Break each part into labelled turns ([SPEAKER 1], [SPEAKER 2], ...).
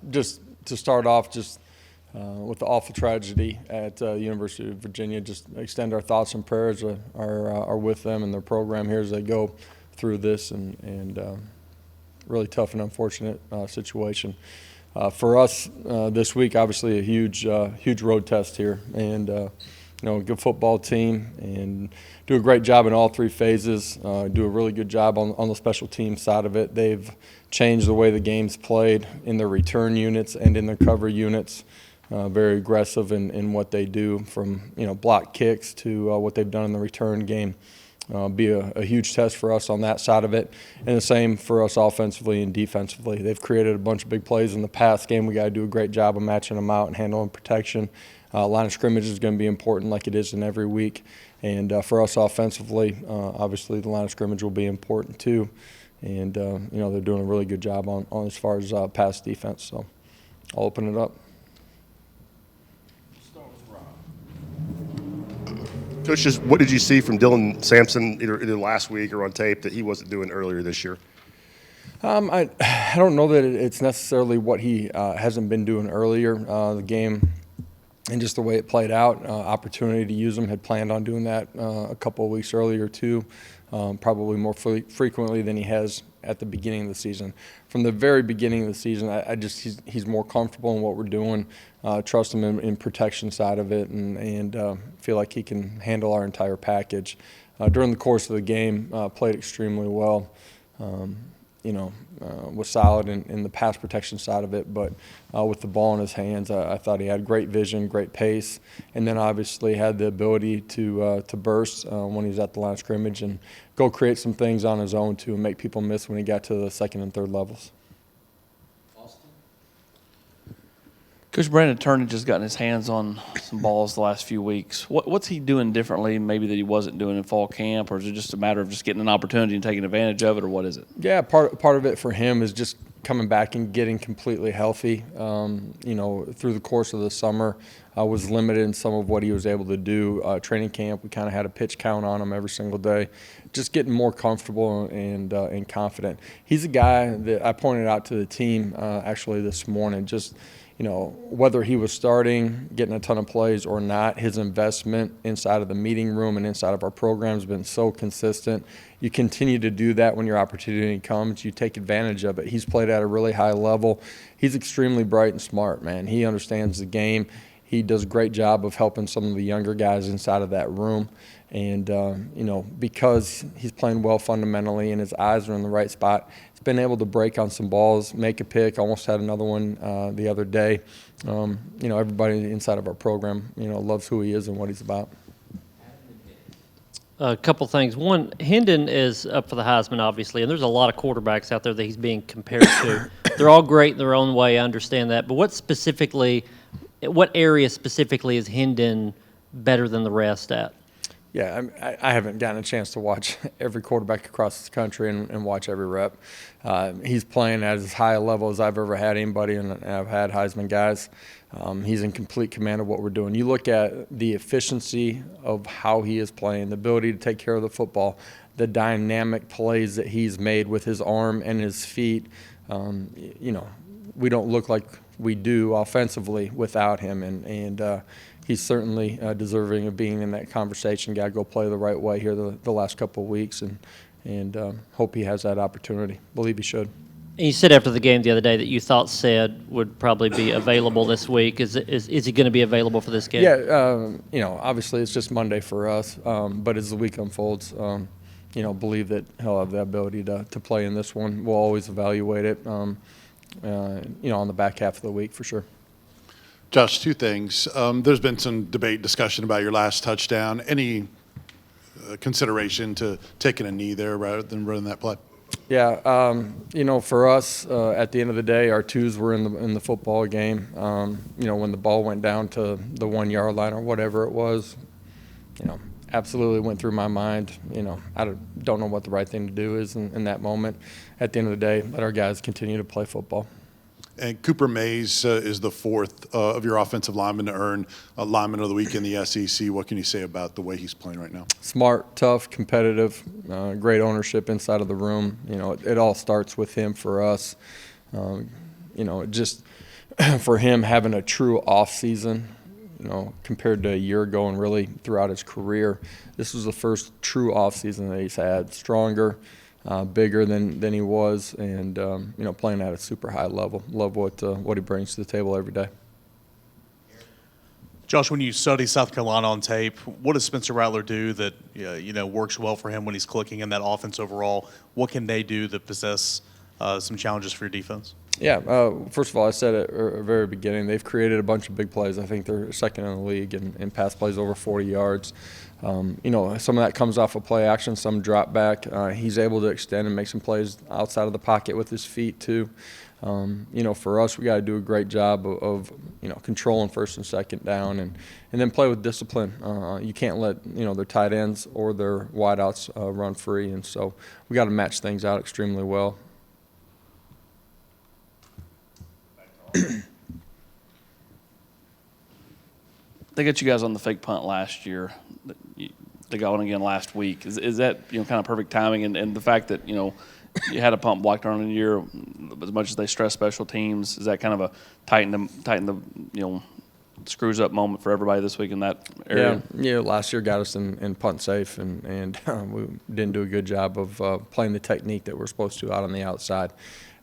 [SPEAKER 1] just to start off, with the awful tragedy at University of Virginia, just extend our thoughts and prayers are with them and their program here as they go through this and really tough and unfortunate situation. For us this week, obviously a huge road test here, and a good football team, and do a great job in all three phases. Do a really good job on the special team side of it. They've changed the way the game's played in their return units and in their cover units. Very aggressive in what they do, from block kicks to what they've done in the return game. Be a huge test for us on that side of it, and the same for us offensively and defensively. They've created a bunch of big plays in the past game. We got to do a great job of matching them out and handling protection. Line of scrimmage is going to be important, like it is in every week, and for us offensively, obviously the line of scrimmage will be important too. And they're doing a really good job on as far as pass defense. So I'll open it up.
[SPEAKER 2] Coach, just what did you see from Dylan Sampson either last week or on tape that he wasn't doing earlier this year?
[SPEAKER 1] I don't know that it's necessarily what he hasn't been doing earlier. The game and just the way it played out, opportunity to use him, had planned on doing that a couple of weeks earlier too, probably more frequently than he has at the beginning of the season. From the very beginning of the season, he's more comfortable in what we're doing. Trust him in protection side of it, and feel like he can handle our entire package. During the course of the game, played extremely well. Was solid in the pass protection side of it, but with the ball in his hands, I thought he had great vision, great pace, and then obviously had the ability to burst when he was at the line of scrimmage and go create some things on his own too, and make people miss when he got to the second and third levels.
[SPEAKER 3] Coach Brandon Turnage has gotten his hands on some balls the last few weeks. What's he doing differently maybe that he wasn't doing in fall camp, or is it just a matter of just getting an opportunity and taking advantage of it, or what is it?
[SPEAKER 1] Yeah, part of it for him is just coming back and getting completely healthy. Through the course of the summer, I was limited in some of what he was able to do. Training camp, we kind of had a pitch count on him every single day. Just getting more comfortable and confident. He's a guy that I pointed out to the team actually this morning. Just whether he was starting, getting a ton of plays or not, his investment inside of the meeting room and inside of our program has been so consistent. You continue to do that when your opportunity comes. You take advantage of it. He's played at a really high level. He's extremely bright and smart, man. He understands the game. He does a great job of helping some of the younger guys inside of that room. And, because he's playing well fundamentally and his eyes are in the right spot, he's been able to break on some balls, make a pick, almost had another one the other day. Everybody inside of our program, loves who he is and what he's about.
[SPEAKER 4] A couple things. One, Hendon is up for the Heisman, obviously, and there's a lot of quarterbacks out there that he's being compared to. They're all great in their own way, I understand that. But what area specifically is Hendon better than the rest at?
[SPEAKER 1] Yeah, I haven't gotten a chance to watch every quarterback across the country and watch every rep. He's playing at as high a level as I've ever had anybody, and I've had Heisman guys. He's in complete command of what we're doing. You look at the efficiency of how he is playing, the ability to take care of the football, the dynamic plays that he's made with his arm and his feet. We don't look like we do offensively without him, and he's certainly deserving of being in that conversation. Got to go play the right way here the last couple of weeks, and hope he has that opportunity. Believe he should.
[SPEAKER 4] And you said after the game the other day that you thought Said would probably be available this week. Is he going to be available for this game?
[SPEAKER 1] Yeah, obviously it's just Monday for us, but as the week unfolds, believe that he'll have the ability to play in this one. We'll always evaluate it, on the back half of the week for sure.
[SPEAKER 5] Josh, two things. There's been some discussion about your last touchdown. Any consideration to taking a knee there rather than running that play?
[SPEAKER 1] Yeah, for us, at the end of the day, our twos were in the football game. When the ball went down to the 1 yard line or whatever it was, absolutely went through my mind. I don't know what the right thing to do is in that moment. At the end of the day, let our guys continue to play football.
[SPEAKER 5] And Cooper Mays is the fourth of your offensive linemen to earn Lineman of the Week in the SEC. What can you say about the way he's playing right now?
[SPEAKER 1] Smart, tough, competitive, great ownership inside of the room. It all starts with him for us. Just for him having a true off season, compared to a year ago and really throughout his career, this was the first true off season that he's had. Stronger, bigger than he was, and playing at a super high level. Love what he brings to the table every day.
[SPEAKER 6] Josh, when you study South Carolina on tape, what does Spencer Rattler do that works well for him when he's clicking in that offense overall? What can they do that possess some challenges for your defense?
[SPEAKER 1] Yeah, first of all, I said at the very beginning, they've created a bunch of big plays. I think they're second in the league in pass plays over 40 yards. Some of that comes off of play action, some drop back. He's able to extend and make some plays outside of the pocket with his feet too. For us, we got to do a great job of controlling first and second down, and then play with discipline. You can't let their tight ends or their wideouts run free, and so we got to match things out extremely well.
[SPEAKER 3] They got you guys on the fake punt last year. They got one again last week. Is that kind of perfect timing, and the fact that you had a punt blocked on a year, as much as they stress special teams, is that kind of a tighten the screws up moment for everybody this week in that area?
[SPEAKER 1] Yeah. Last year got us in punt safe, and we didn't do a good job of playing the technique that we're supposed to out on the outside.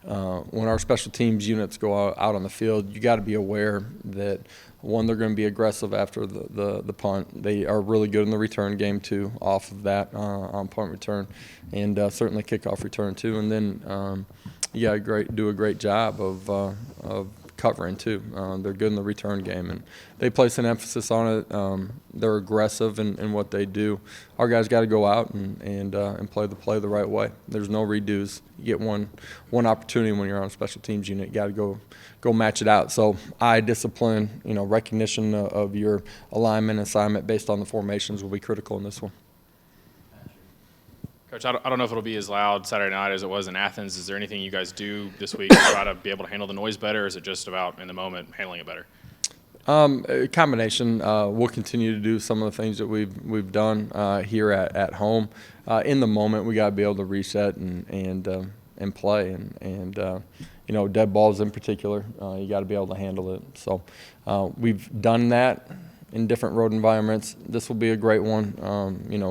[SPEAKER 1] When our special teams units go out on the field, you got to be aware that, one, they're going to be aggressive after the punt. They are really good in the return game too, off of that on punt return, and certainly kickoff return too. And then you got to do a great job of covering too. They're good in the return game, and they place an emphasis on it. They're aggressive in what they do. Our guys got to go out and play the play the right way. There's no redos. You get one opportunity when you're on a special teams unit. You got to go match it out. So eye discipline, recognition of your alignment assignment based on the formations will be critical in this one.
[SPEAKER 7] Coach, I don't know if it'll be as loud Saturday night as it was in Athens. Is there anything you guys do this week to try to be able to handle the noise better, or is it just about, in the moment, handling it better?
[SPEAKER 1] A combination. We'll continue to do some of the things that we've done here at home. In the moment, we got to be able to reset and play. And dead balls in particular, you got to be able to handle it. So we've done that in different road environments. This will be a great one.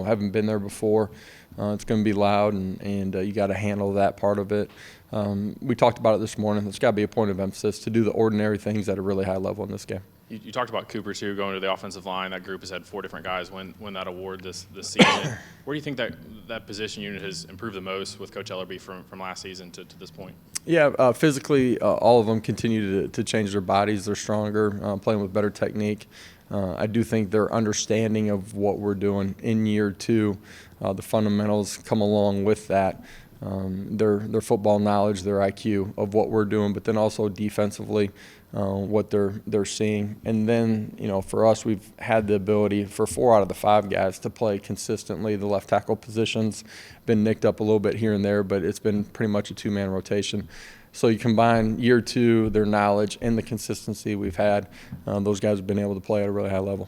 [SPEAKER 1] Haven't been there before. It's going to be loud, and you got to handle that part of it. We talked about it this morning. It's got to be a point of emphasis to do the ordinary things at a really high level in this game.
[SPEAKER 7] You talked about Cooper, too, going to the offensive line. That group has had 4 different guys win that award this season. Where do you think that position unit has improved the most with Coach Ellerby from last season to this point? Yeah,
[SPEAKER 1] physically, all of them continue to change their bodies. They're stronger, playing with better technique. I do think their understanding of what we're doing in year 2, the fundamentals come along with that. Their football knowledge, their IQ of what we're doing, but then also defensively, what they're seeing. And then, for us, we've had the ability for 4 out of the 5 guys to play consistently. The left tackle position's been nicked up a little bit here and there, but it's been pretty much a 2-man rotation. So you combine year 2, their knowledge, and the consistency we've had, those guys have been able to play at a really high level.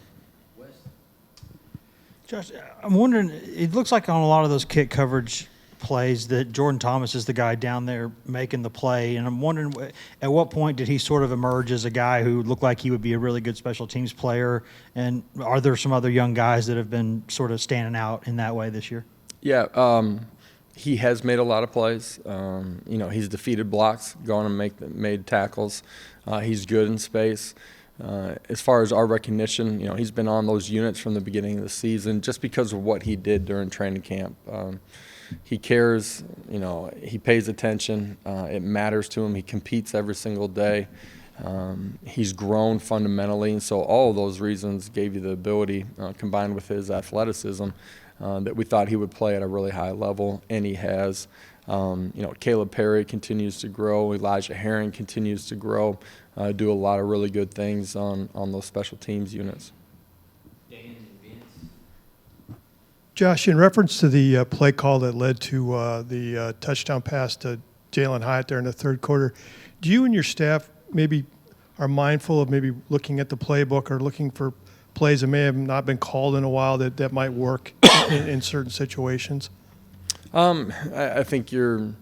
[SPEAKER 8] Josh, I'm wondering, it looks like on a lot of those kick coverage plays that Jordan Thomas is the guy down there making the play, and I'm wondering at what point did he sort of emerge as a guy who looked like he would be a really good special teams player, and are there some other young guys that have been sort of standing out in that way this year?
[SPEAKER 1] Yeah, he has made a lot of plays. He's defeated blocks, gone and made tackles. He's good in space. As far as our recognition, he's been on those units from the beginning of the season just because of what he did during training camp. He cares, he pays attention. It matters to him. He competes every single day. He's grown fundamentally, and so all of those reasons gave you the ability, combined with his athleticism, that we thought he would play at a really high level, and he has. Caleb Perry continues to grow. Elijah Herring continues to grow, do a lot of really good things on those special teams units.
[SPEAKER 9] Josh, in reference to the play call that led to the touchdown pass to Jalen Hyatt there in the third quarter, do you and your staff maybe are mindful of maybe looking at the playbook or looking for plays that may have not been called in a while that might work in certain situations?
[SPEAKER 1] I think you're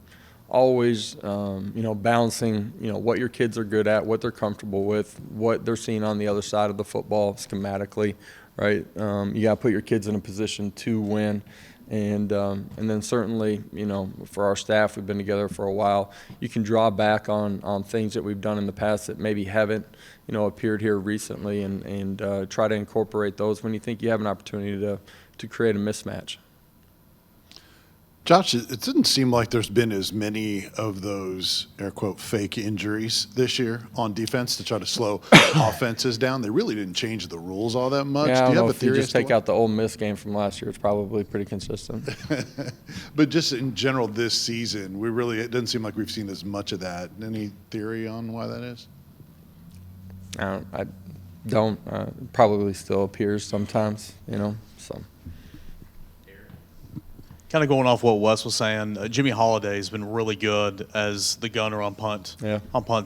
[SPEAKER 1] always, balancing, what your kids are good at, what they're comfortable with, what they're seeing on the other side of the football schematically, right? You got to put your kids in a position to win. And then certainly, for our staff, we've been together for a while. You can draw back on things that we've done in the past that maybe haven't, appeared here recently, and try to incorporate those when you think you have an opportunity to create a mismatch.
[SPEAKER 5] Josh, it didn't seem like there's been as many of those, air quote, fake injuries this year on defense to try to slow offenses down. They really didn't change the rules all that much.
[SPEAKER 1] Yeah, I
[SPEAKER 5] Do
[SPEAKER 1] don't
[SPEAKER 5] you
[SPEAKER 1] know
[SPEAKER 5] have a
[SPEAKER 1] if you
[SPEAKER 5] theory
[SPEAKER 1] just
[SPEAKER 5] as to
[SPEAKER 1] take
[SPEAKER 5] why?
[SPEAKER 1] out the Ole Miss game from last year, it's probably pretty consistent.
[SPEAKER 5] But just in general this season, it doesn't seem like we've seen as much of that. Any theory on why that is?
[SPEAKER 1] I don't. Probably still appears sometimes, so.
[SPEAKER 6] Kind of going off what Wes was saying, Jimmy Holiday has been really good as the gunner on punt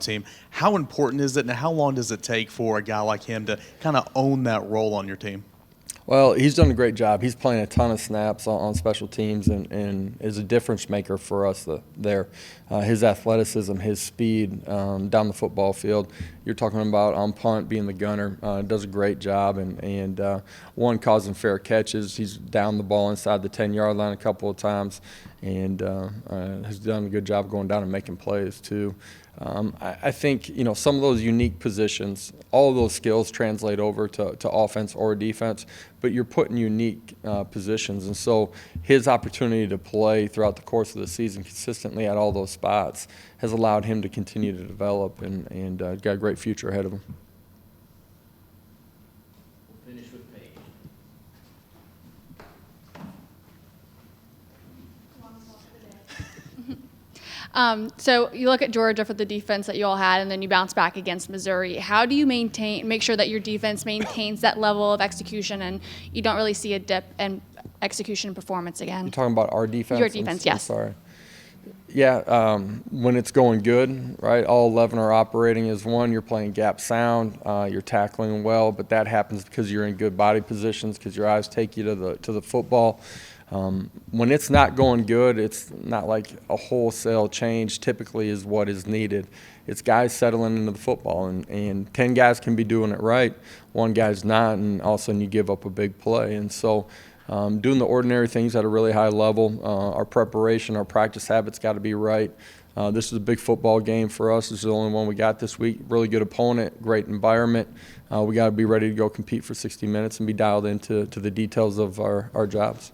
[SPEAKER 6] team. How important is it, and how long does it take for a guy like him to kind of own that role on your team?
[SPEAKER 1] Well, he's done a great job. He's playing a ton of snaps on special teams and is a difference maker for us there. His athleticism, his speed down the football field. You're talking about on punt being the gunner. Does a great job and causing fair catches. He's down the ball inside the 10-yard line a couple of times and has done a good job going down and making plays too. I think, some of those unique positions, all of those skills translate over to offense or defense, but you're put in unique positions. And so his opportunity to play throughout the course of the season consistently at all those spots has allowed him to continue to develop and got a great future ahead of him.
[SPEAKER 4] We'll finish with Paige.
[SPEAKER 10] So you look at Georgia for the defense that you all had, and then you bounce back against Missouri. How do you make sure that your defense maintains that level of execution and you don't really see a dip in execution and performance again?
[SPEAKER 1] You're talking about our defense?
[SPEAKER 10] Your defense, yes.
[SPEAKER 1] Sorry. Yeah, when it's going good, right, all 11 are operating as one. You're playing gap sound. You're tackling well, but that happens because you're in good body positions, because your eyes take you to the football. When it's not going good, it's not like a wholesale change typically is what is needed. It's guys settling into the football, and 10 guys can be doing it right. One guy's not, and all of a sudden you give up a big play. And so doing the ordinary things at a really high level, our preparation, our practice habits got to be right. This is a big football game for us. This is the only one we got this week. Really good opponent, great environment. We got to be ready to go compete for 60 minutes and be dialed into the details of our jobs.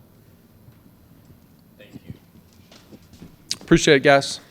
[SPEAKER 1] Appreciate it, guys.